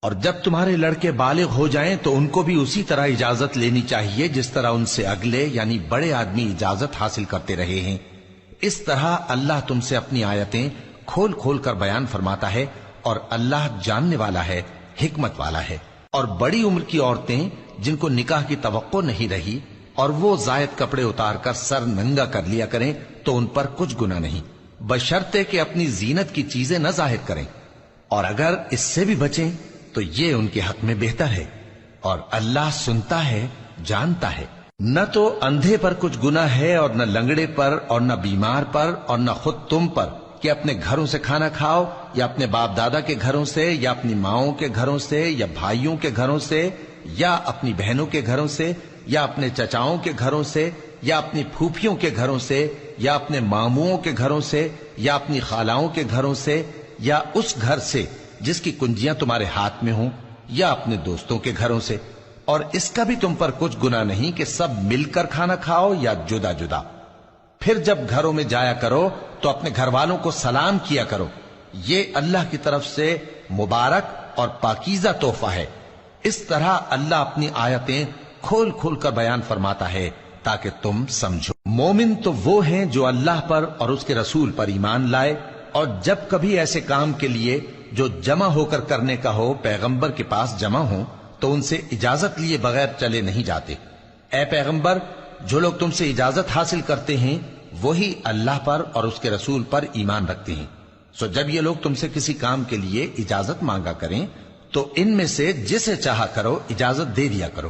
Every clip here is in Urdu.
اور جب تمہارے لڑکے بالغ ہو جائیں تو ان کو بھی اسی طرح اجازت لینی چاہیے جس طرح ان سے اگلے یعنی بڑے آدمی اجازت حاصل کرتے رہے ہیں۔ اس طرح اللہ تم سے اپنی آیتیں کھول کھول کر بیان فرماتا ہے، اور اللہ جاننے والا ہے، حکمت والا ہے۔ اور بڑی عمر کی عورتیں جن کو نکاح کی توقع نہیں رہی اور وہ زائد کپڑے اتار کر سر ننگا کر لیا کریں تو ان پر کچھ گناہ نہیں، بشرطے کہ اپنی زینت کی چیزیں نہ ظاہر کریں، اور اگر اس سے بھی بچیں تو یہ ان کے حق میں بہتر ہے، اور اللہ سنتا ہے، جانتا ہے۔ نہ تو اندھے پر کچھ گناہ ہے اور نہ لنگڑے پر اور نہ بیمار پر اور نہ خود تم پر کہ اپنے گھروں سے کھانا کھاؤ، یا اپنے باپ دادا کے گھروں سے، یا اپنی ماؤں کے گھروں سے، یا بھائیوں کے گھروں سے، یا اپنی بہنوں کے گھروں سے، یا اپنے چچاؤں کے گھروں سے، یا اپنی پھوپھیوں کے گھروں سے، یا اپنے ماموؤں کے گھروں سے، یا اپنی خالاؤں کے گھروں سے، یا اس گھر سے جس کی کنجیاں تمہارے ہاتھ میں ہوں، یا اپنے دوستوں کے گھروں سے۔ اور اس کا بھی تم پر کچھ گناہ نہیں کہ سب مل کر کھانا کھاؤ یا جدا جدا۔ پھر جب گھروں میں جایا کرو تو اپنے گھر والوں کو سلام کیا کرو، یہ اللہ کی طرف سے مبارک اور پاکیزہ تحفہ ہے۔ اس طرح اللہ اپنی آیتیں کھول کھول کر بیان فرماتا ہے تاکہ تم سمجھو۔ مومن تو وہ ہیں جو اللہ پر اور اس کے رسول پر ایمان لائے، اور جب کبھی ایسے کام کے لیے جو جمع ہو کر کرنے کا ہو پیغمبر کے پاس جمع ہوں تو ان سے اجازت لیے بغیر چلے نہیں جاتے۔ اے پیغمبر، جو لوگ تم سے اجازت حاصل کرتے ہیں وہی اللہ پر اور اس کے رسول پر ایمان رکھتے ہیں۔ سو جب یہ لوگ تم سے کسی کام کے لیے اجازت مانگا کریں تو ان میں سے جسے چاہا کرو اجازت دے دیا کرو،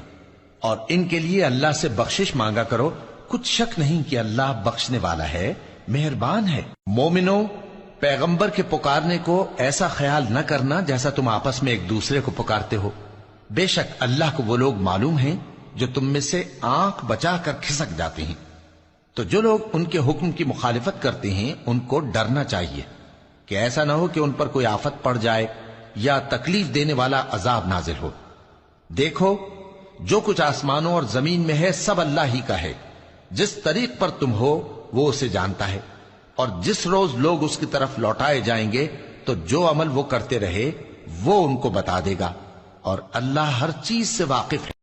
اور ان کے لیے اللہ سے بخشش مانگا کرو، کچھ شک نہیں کہ اللہ بخشنے والا ہے، مہربان ہے۔ مومنو، پیغمبر کے پکارنے کو ایسا خیال نہ کرنا جیسا تم آپس میں ایک دوسرے کو پکارتے ہو۔ بے شک اللہ کو وہ لوگ معلوم ہیں جو تم میں سے آنکھ بچا کر کھسک جاتے ہیں۔ تو جو لوگ ان کے حکم کی مخالفت کرتے ہیں ان کو ڈرنا چاہیے کہ ایسا نہ ہو کہ ان پر کوئی آفت پڑ جائے یا تکلیف دینے والا عذاب نازل ہو۔ دیکھو، جو کچھ آسمانوں اور زمین میں ہے سب اللہ ہی کا ہے۔ جس طریق پر تم ہو وہ اسے جانتا ہے، اور جس روز لوگ اس کی طرف لوٹائے جائیں گے تو جو عمل وہ کرتے رہے وہ ان کو بتا دے گا، اور اللہ ہر چیز سے واقف ہے۔